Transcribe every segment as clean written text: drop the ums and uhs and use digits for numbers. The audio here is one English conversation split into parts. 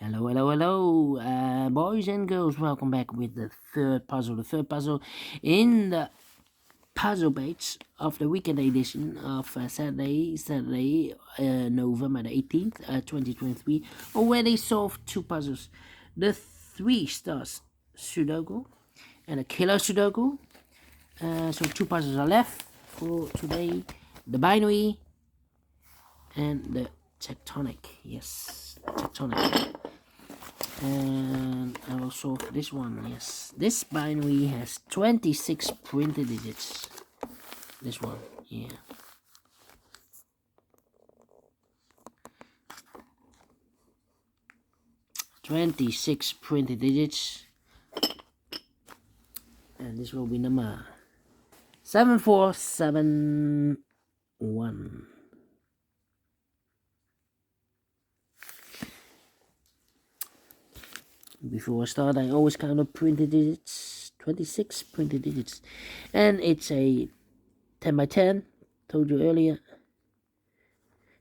Hello, hello, hello, boys and girls. Welcome back with the third puzzle. The third puzzle in the puzzle page of the weekend edition of Saturday, November the 18th, 2023. Already solved two puzzles: the 3 stars Sudoku and a killer Sudoku. So two puzzles are left for today: the binary and the tectonic. Yes, tectonic. And I will solve this one. Yes, this binary has 26 printed digits. This one, yeah. 26 printed digits. And this will be number 7471. Before I start, I always count up printed digits. 26 printed digits. And it's a 10 by 10. Told you earlier.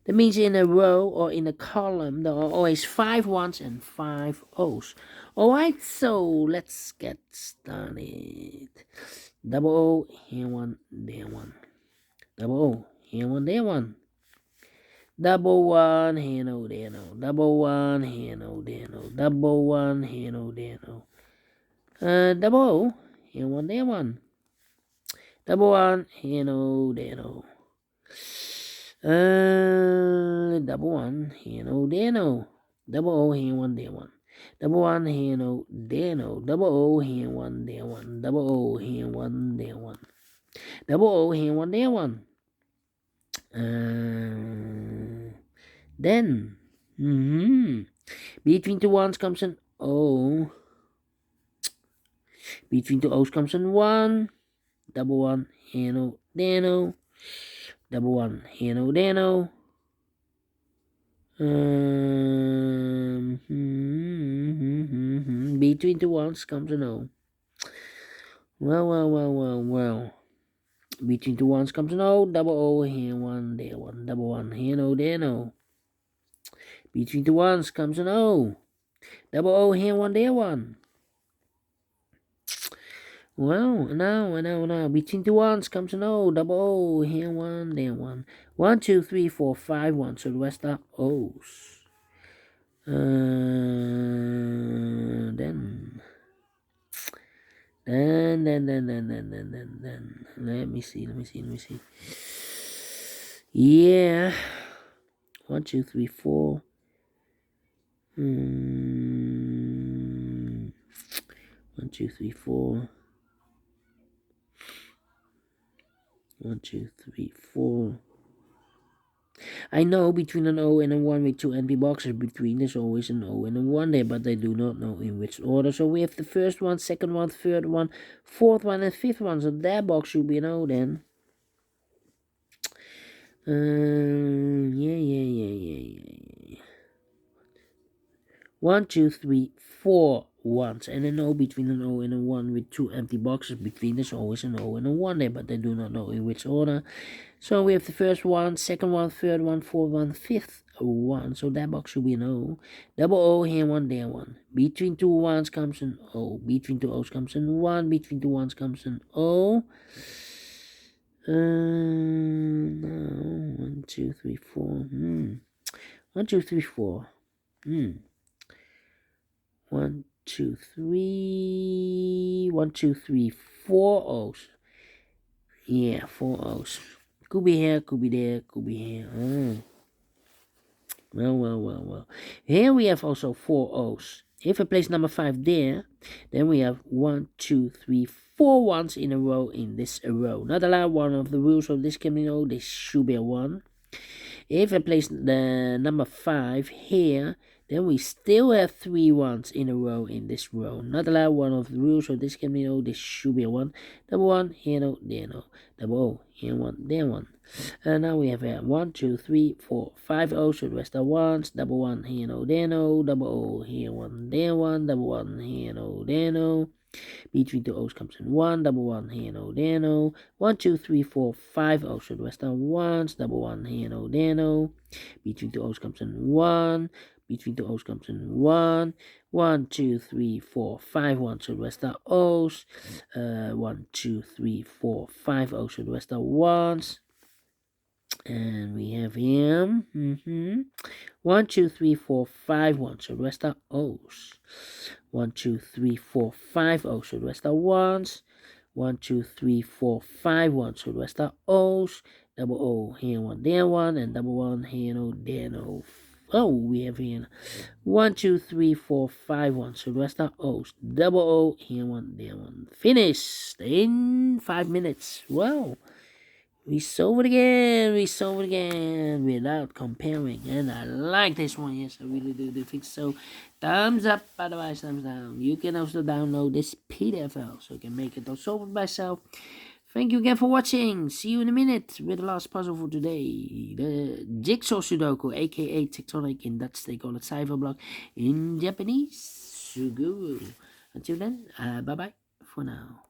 That means in a row or in a column, there are always 5 ones and 5 O's. Alright, so let's get started. Double O, here one, there one. Double O, here one, there one. Double one, here no, there no. Double one, here no, there no. Double one, here no, there no. Double O, here one, there one. Double one, here no, there no. Double one, here no, there no. Double O, here one, there one. Double one, here no, there no. Double O, here one, there one. Double O, here one, there one. Double O, here one, there one. Then, between two ones comes an O. Between two O's comes an 1. Double one, here no, there no. Double one, here no, there no. Between two ones comes an O. Well. Between two ones comes an O. Double O, here one, there one. Double one, here no, there no. Between two ones comes an O. Double O, here one, there one. Well, now. Between two ones comes an O. Double O, here one, there one. 1, 2, 3, 4, 5 ones. So the rest are O's. Then. Let me see. Yeah. 1, 2, 3, 4. 1, 2, 3, 4. 1, 2, 3, 4. I know between an O and a 1 with 2 empty boxes between, there's always an O and a 1 there, but I do not know in which order. So we have the first one, second one, third one, fourth one, and fifth one. So that box should be an O then. Yeah. 1, 2, 3, 4 ones, and an O between an O and a 1 with 2 empty boxes between. There's always an O and a 1 there, but I do not know in which order. So we have the first one, second one, third one, fourth one, fifth one. So that box should be an O. Double O, here one, there one. Between two ones comes an O. Between two O's comes an 1. Between two ones comes an O. No. 1, 2, 3, 4. 1, 2, 3, 4. 1, 2, 3. 1, 2, 3, 4 O's. Yeah, 4 O's. Could be here, could be there, could be here. Well. Here we have also 4 O's. If I place number 5 there, then we have 1, 2, 3, 4 ones in a row in this row. Not allowed, one of the rules of this can be no, this should be a 1. If I place the number 5 here, then we still have 3 ones in a row in this row. Not allowed, one of the rules of this can be no, this should be a 1. Double 1, here no, there no. Double O, here 1, there 1. And now we have 1, 2, 3, 4, 5 O's, so the rest are 1s. Double 1, here no, there no. Double O, here 1, there 1. Double 1, here no, there no. Between two O's comes in 1. Double 1, here no, there no. 1, 2, 3, 4, 5 O's, so the rest are 1s. Double 1, here no, there no. Between two O's comes in 1. between two O's comes in 1. 1, 2, 3, 4, 5 1. So the rest are O's. 1, 2, 3, 4, 5 O's. So the rest are 1s. And we have him. 1, 2, 3, 4, 5 1. So the rest are O's. 1, 2, 3, 4, 5 O's. So the rest are 1s. 1, 2, 3, 4, 5 1. So the rest are O's. Double O here, 1 there, 1, and double 1 here, no there, no. Oh, we have here 1, 2, 3, 4, 5 1. So the rest are O's. Double O here, 1 there, 1. Finished in 5 minutes. Wow. We solved it again without comparing, and I like this one. Yes, I really do think so. Thumbs up, otherwise thumbs down. You can also download this PDF file so you can make it or solve it by yourself. Thank you again for watching. See you in a minute with the last puzzle for today. The Jigsaw Sudoku, aka Tectonic. In Dutch they call it Cyberblock. In Japanese, Suguru. Until then, bye bye for now.